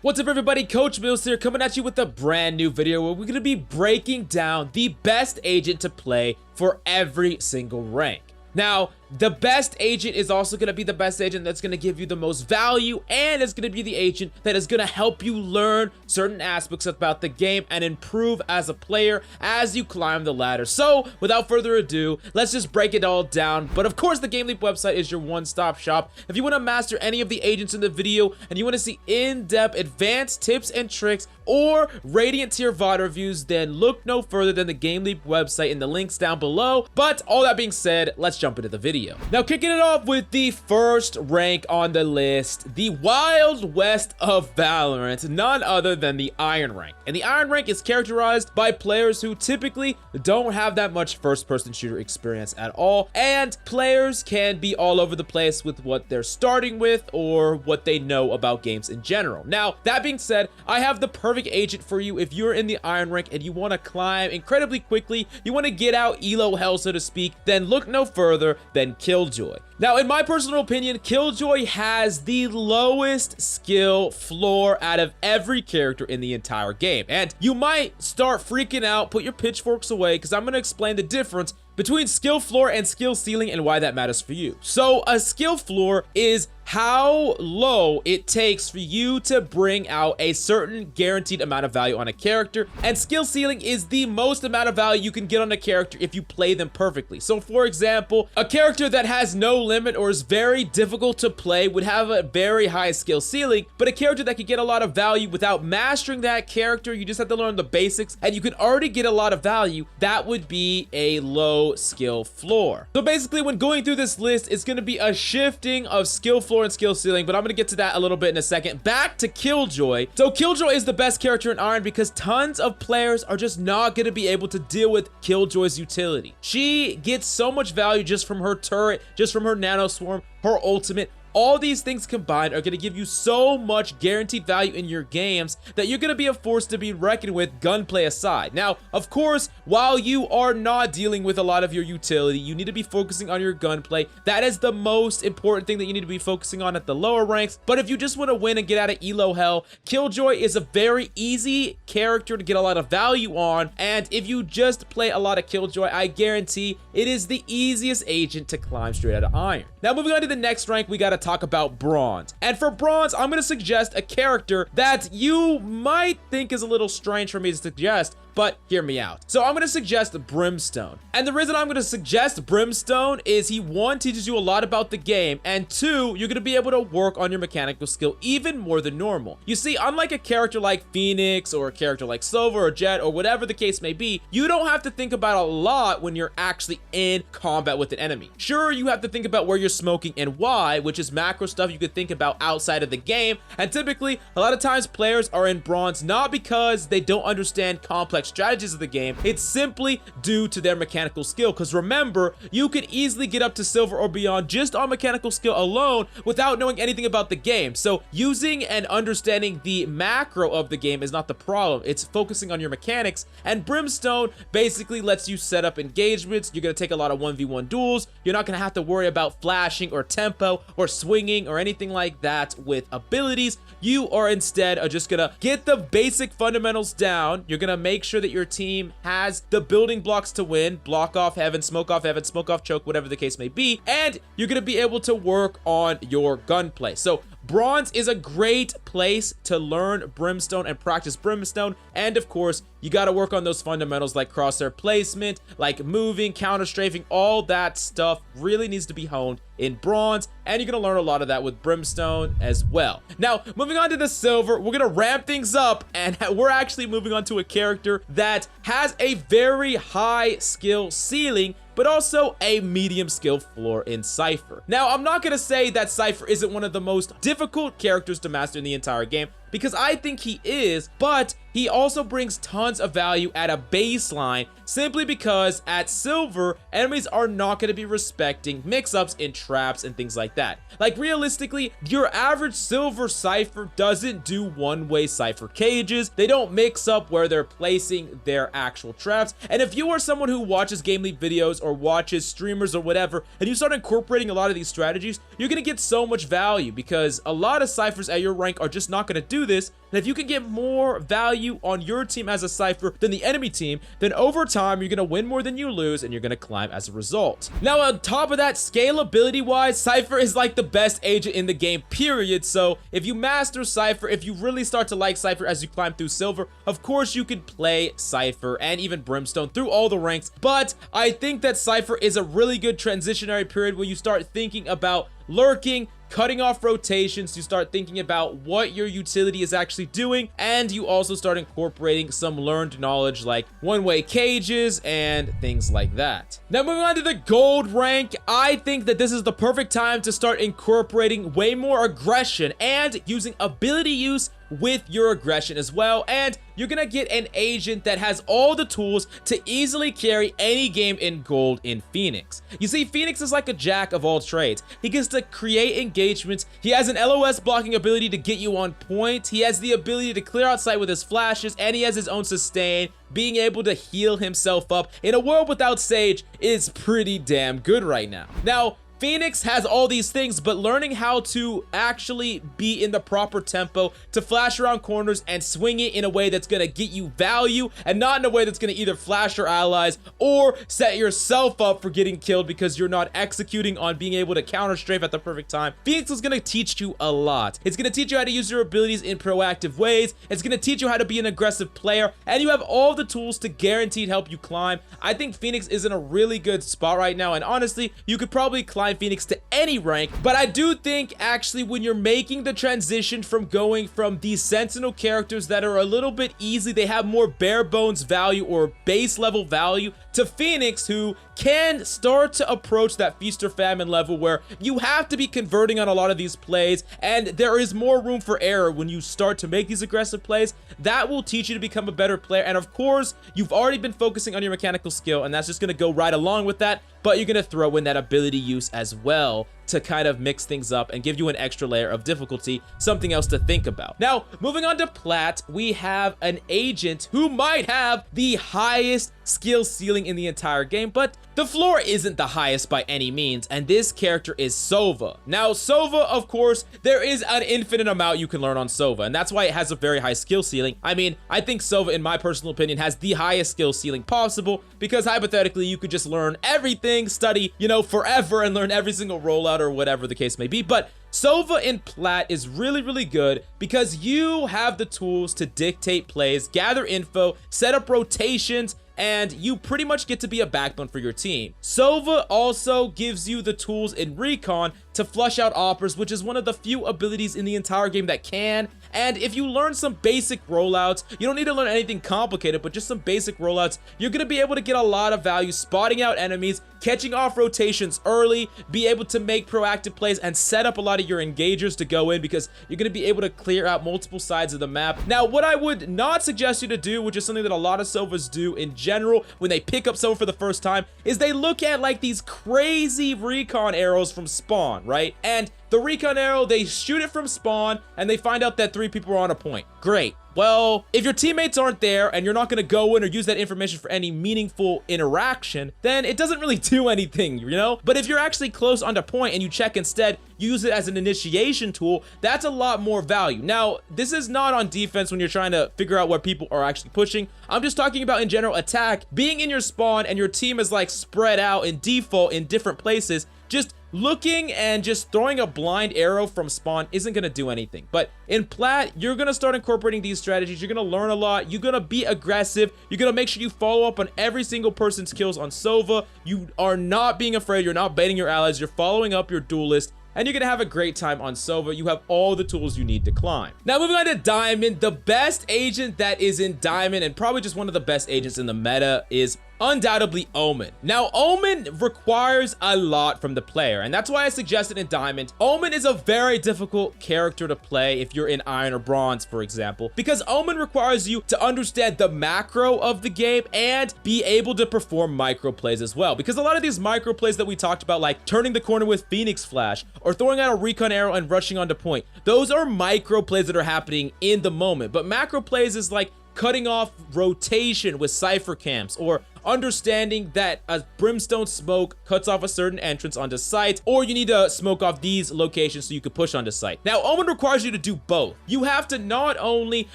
What's up everybody, Coach Mills here coming at you with a brand new video where we're going to be breaking down the best agent to play for every single rank. Now, the best agent is also going to be the best agent that's going to give you the most value, and it's going to be the agent that is going to help you learn certain aspects about the game and improve as a player as you climb the ladder. So, without further ado, let's just break it all down. But of course, the GameLeap website is your one-stop shop. If you want to master any of the agents in the video and you want to see in-depth advanced tips and tricks or Radiant tier VOD reviews, then look no further than the GameLeap website in the links down below. But all that being said, let's jump into the video. Now, kicking it off with the first rank on the list, the Wild West of Valorant, none other than the Iron rank. And the Iron rank is characterized by players who typically don't have that much first-person shooter experience at all, and players can be all over the place with what they're starting with or what they know about games in general. Now, that being said, I have the perfect agent for you if you're in the Iron rank and you want to climb incredibly quickly, you want to get out elo hell, so to speak, then look no further than Killjoy. Now, in my personal opinion, Killjoy has the lowest skill floor out of every character in the entire game. And you might start freaking out, put your pitchforks away, because I'm going to explain the difference between skill floor and skill ceiling and why that matters for you. So a skill floor is how low it takes for you to bring out a certain guaranteed amount of value on a character, and skill ceiling is the most amount of value you can get on a character if you play them perfectly. So for example, a character that has no limit or is very difficult to play would have a very high skill ceiling, but a character that could get a lot of value without mastering that character, you just have to learn the basics and you can already get a lot of value, that would be a low skill floor. So basically, when going through this list, it's going to be a shifting of skill floor and skill ceiling, but I'm going to get to that a little bit in a second. Back to Killjoy. So Killjoy is the best character in Iron because tons of players are just not going to be able to deal with Killjoy's utility. She gets so much value just from her turret, just from her nano swarm, her ultimate. All these things combined are going to give you so much guaranteed value in your games that you're going to be a force to be reckoned with, gunplay aside. Now, of course, while you are not dealing with a lot of your utility, you need to be focusing on your gunplay. That is the most important thing that you need to be focusing on at the lower ranks. But if you just want to win and get out of elo hell, Killjoy is a very easy character to get a lot of value on. And if you just play a lot of Killjoy, I guarantee it is the easiest agent to climb straight out of Iron. Now, moving on to the next rank, we got to talk about Bronze. And for Bronze, I'm going to suggest a character that you might think is a little strange for me to suggest, but hear me out. So I'm going to suggest Brimstone. And the reason I'm going to suggest Brimstone is he, one, teaches you a lot about the game, and two, you're going to be able to work on your mechanical skill even more than normal. You see, unlike a character like Phoenix or a character like Silver or Jet or whatever the case may be, you don't have to think about a lot when you're actually in combat with an enemy. Sure, you have to think about where you're smoking and why, which is macro stuff you could think about outside of the game, and typically, a lot of times players are in Bronze not because they don't understand complex strategies of the game, it's simply due to their mechanical skill. Because remember, you can easily get up to Silver or beyond just on mechanical skill alone without knowing anything about the game. So using and understanding the macro of the game is not the problem, it's focusing on your mechanics. And Brimstone basically lets you set up engagements. You're going to take a lot of 1v1 duels. You're not going to have to worry about flashing or tempo or swinging or anything like that with abilities. You are instead just gonna get the basic fundamentals down. You're gonna make sure that your team has the building blocks to win, block off heaven, smoke off choke, whatever the case may be, and you're gonna be able to work on your gunplay. So Bronze is a great place to learn Brimstone and practice Brimstone, and of course, you got to work on those fundamentals like crosshair placement, like moving, counter strafing, all that stuff really needs to be honed in Bronze, and you're going to learn a lot of that with Brimstone as well. Now, moving on to the Silver, we're going to ramp things up, and we're actually moving on to a character that has a very high skill ceiling, but also a medium skill floor in Cypher. Now, I'm not going to say that Cypher isn't one of the most difficult characters to master in the entire game, because I think he is, but he he also brings tons of value at a baseline, simply because at silver, enemies are not going to be respecting mix-ups in traps and things like that. Like, realistically, your average silver Cypher doesn't do one-way Cypher cages. They don't mix up where they're placing their actual traps. And if you are someone who watches GameLeap videos or watches streamers or whatever, and you start incorporating a lot of these strategies, you're going to get so much value, because a lot of Cyphers at your rank are just not going to do this. And if you can get more value on your team as a Cypher than the enemy team, then over time, you're going to win more than you lose, and you're going to climb as a result. Now, on top of that, scalability-wise, Cypher is like the best agent in the game, period. So if you master Cypher, if you really start to like Cypher as you climb through silver, of course you could play Cypher and even Brimstone through all the ranks. But I think that Cypher is a really good transitionary period where you start thinking about lurking, cutting off rotations, you start thinking about what your utility is actually doing, and you also start incorporating some learned knowledge like one-way cages and things like that. Now, moving on to the gold rank, I think that this is the perfect time to start incorporating way more aggression and using ability use with your aggression as well, and you're gonna get an agent that has all the tools to easily carry any game in gold in Phoenix. You see, Phoenix is like a jack of all trades. He gets to create engagements, he has an LOS blocking ability to get you on point, he has the ability to clear out sight with his flashes, and he has his own sustain. Being able to heal himself up in a world without Sage is pretty damn good right now. Now, Phoenix has all these things, but learning how to actually be in the proper tempo to flash around corners and swing it in a way that's going to get you value and not in a way that's going to either flash your allies or set yourself up for getting killed because you're not executing on being able to counter strafe at the perfect time. Phoenix is going to teach you a lot. It's going to teach you how to use your abilities in proactive ways. It's going to teach you how to be an aggressive player, and you have all the tools to guaranteed help you climb. I think Phoenix is in a really good spot right now, and honestly, you could probably climb Phoenix to any rank, but I do think actually when you're making the transition from going from these Sentinel characters that are a little bit easy, they have more bare bones value or base level value, to Phoenix, who can start to approach that feast or famine level where you have to be converting on a lot of these plays, and there is more room for error when you start to make these aggressive plays. That will teach you to become a better player, and of course, you've already been focusing on your mechanical skill, and that's just going to go right along with that, but you're going to throw in that ability use as well to kind of mix things up and give you an extra layer of difficulty, something else to think about. Now, moving on to Plat, we have an agent who might have the highest skill ceiling in the entire game, but the floor isn't the highest by any means, and this character is Sova. Now, Sova, of course, there is an infinite amount you can learn on Sova, and that's why it has a very high skill ceiling. I mean, I think Sova, in my personal opinion, has the highest skill ceiling possible, because hypothetically, you could just learn everything, study, you know, forever, and learn every single rollout or whatever the case may be. But Sova in Plat is really, really good because you have the tools to dictate plays, gather info, set up rotations, and you pretty much get to be a backbone for your team. Sova also gives you the tools in Recon to flush out operas, which is one of the few abilities in the entire game that can. And if you learn some basic rollouts, you don't need to learn anything complicated, but just some basic rollouts, you're going to be able to get a lot of value spotting out enemies, catching off rotations early, be able to make proactive plays, and set up a lot of your engagers to go in because you're going to be able to clear out multiple sides of the map. Now, what I would not suggest you to do, which is something that a lot of Sovas do in general when they pick up Sova for the first time, is they look at like these crazy recon arrows from spawn, right? And the recon arrow, they shoot it from spawn and they find out that 3 people are on a point. Great. Well, if your teammates aren't there and you're not going to go in or use that information for any meaningful interaction, then it doesn't really do anything, you know? But if you're actually close onto point and you check instead, use it as an initiation tool, that's a lot more value. Now, this is not on defense when you're trying to figure out where people are actually pushing. I'm just talking about in general attack. Being in your spawn and your team is like spread out in default in different places, just looking and just throwing a blind arrow from spawn isn't going to do anything. But in Plat, you're going to start incorporating these strategies. You're going to learn a lot. You're going to be aggressive. You're going to make sure you follow up on every single person's kills on Sova. You are not being afraid. You're not baiting your allies. You're following up your duelist. And you're going to have a great time on Sova. You have all the tools you need to climb. Now, moving on to Diamond, the best agent that is in Diamond, and probably just one of the best agents in the meta, is undoubtedly Omen. Now, Omen requires a lot from the player, and that's why I suggested in Diamond. Omen is a very difficult character to play if you're in Iron or Bronze, for example, because Omen requires you to understand the macro of the game and be able to perform micro plays as well, because a lot of these micro plays that we talked about, like turning the corner with Phoenix Flash or throwing out a recon arrow and rushing onto point, those are micro plays that are happening in the moment. But macro plays is like cutting off rotation with cipher camps, or understanding that a brimstone smoke cuts off a certain entrance onto site, or you need to smoke off these locations so you can push onto site. Now, Omen requires you to do both. You have to not only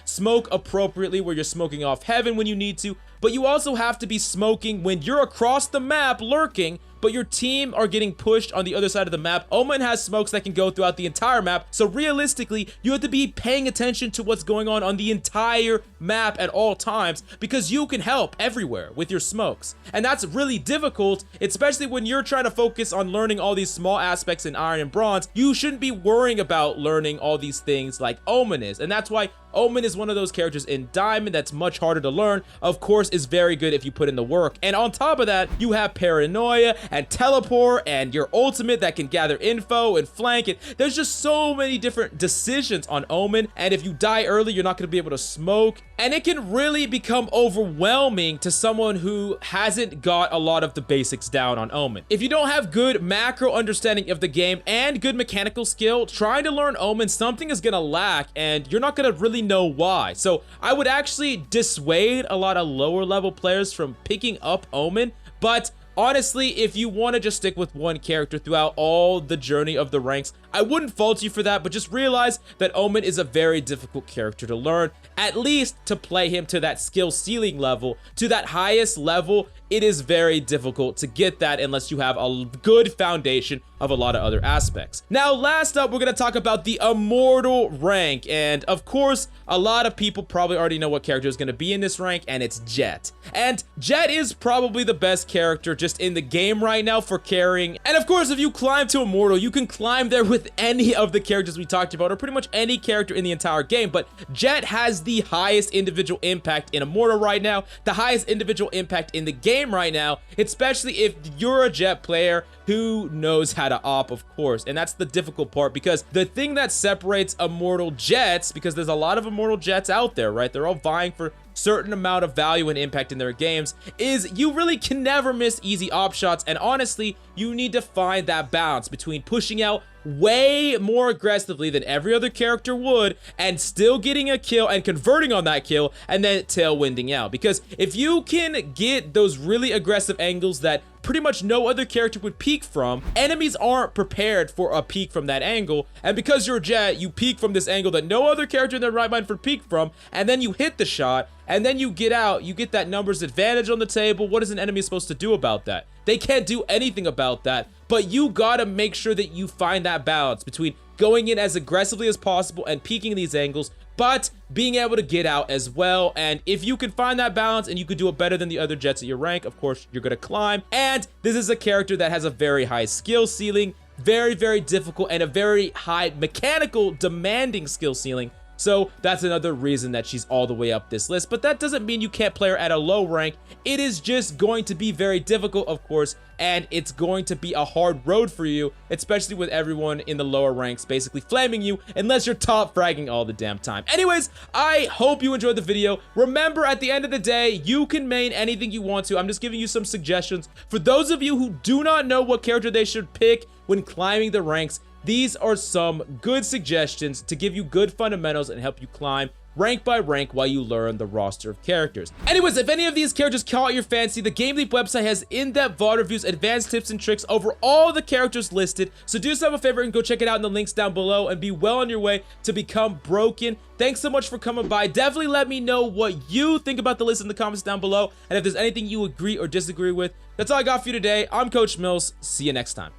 smoke appropriately where you're smoking off heaven when you need to, but you also have to be smoking when you're across the map lurking, but your team are getting pushed on the other side of the map. Omen has smokes that can go throughout the entire map, so realistically, you have to be paying attention to what's going on the entire map at all times, because you can help everywhere with your smokes. And that's really difficult, especially when you're trying to focus on learning all these small aspects in Iron and Bronze. You shouldn't be worrying about learning all these things like Omen is, and that's why Omen is one of those characters in Diamond that's much harder to learn. Of course, is very good if you put in the work. And on top of that, you have Paranoia and Teleport and your ultimate that can gather info and flank it. There's just so many different decisions on Omen, and if you die early, you're not going to be able to smoke. And it can really become overwhelming to someone who hasn't got a lot of the basics down on Omen. If you don't have good macro understanding of the game and good mechanical skill, trying to learn Omen, something is going to lack, and you're not going to really know why. So I would actually dissuade a lot of lower level players from picking up Omen, but honestly, if you want to just stick with one character throughout all the journey of the ranks, I wouldn't fault you for that, but just realize that Omen is a very difficult character to learn, at least to play him to that skill ceiling level, to that highest level. It is very difficult to get that unless you have a good foundation of a lot of other aspects. Now, last up, we're going to talk about the Immortal rank, and of course, a lot of people probably already know what character is going to be in this rank, and it's Jett. And Jett is probably the best character just in the game right now for carrying. And of course, if you climb to Immortal, you can climb there with any of the characters we talked about, or pretty much any character in the entire game, but Jett has the highest individual impact in Immortal right now, the highest individual impact in the game right now, especially if you're a Jett player who knows how to op, of course. And that's the difficult part, because the thing that separates Immortal Jetts, because there's a lot of Immortal Jetts out there, right? They're all vying for certain amount of value and impact in their games, is you really can never miss easy op shots. And honestly, you need to find that balance between pushing out way more aggressively than every other character would and still getting a kill and converting on that kill and then tailwinding out. Because if you can get those really aggressive angles that pretty much no other character would peek from, enemies aren't prepared for a peek from that angle, and because you're Jett, you peek from this angle that no other character in their right mind would peek from, and then you hit the shot, and then you get out, you get that numbers advantage on the table. What is an enemy supposed to do about that? They can't do anything about that, but you gotta make sure that you find that balance between going in as aggressively as possible and peeking these angles, but being able to get out as well. And if you can find that balance and you could do it better than the other Jetts at your rank, of course, you're gonna climb. And this is a character that has a very high skill ceiling, very, very difficult, and a very high mechanical demanding skill ceiling. So that's another reason that she's all the way up this list. But that doesn't mean you can't play her at a low rank. It is just going to be very difficult, of course, and it's going to be a hard road for you, especially with everyone in the lower ranks basically flaming you unless you're top fragging all the damn time. Anyways, I hope you enjoyed the video. Remember, at the end of the day, you can main anything you want to. I'm just giving you some suggestions. For those of you who do not know what character they should pick when climbing the ranks, these are some good suggestions to give you good fundamentals and help you climb rank by rank while you learn the roster of characters. Anyways, if any of these characters caught your fancy, the GameLeap website has in-depth VOD reviews, advanced tips and tricks over all the characters listed. So do yourself a favor and go check it out in the links down below and be well on your way to become broken. Thanks so much for coming by. Definitely let me know what you think about the list in the comments down below. And if there's anything you agree or disagree with, that's all I got for you today. I'm Coach Mills. See you next time.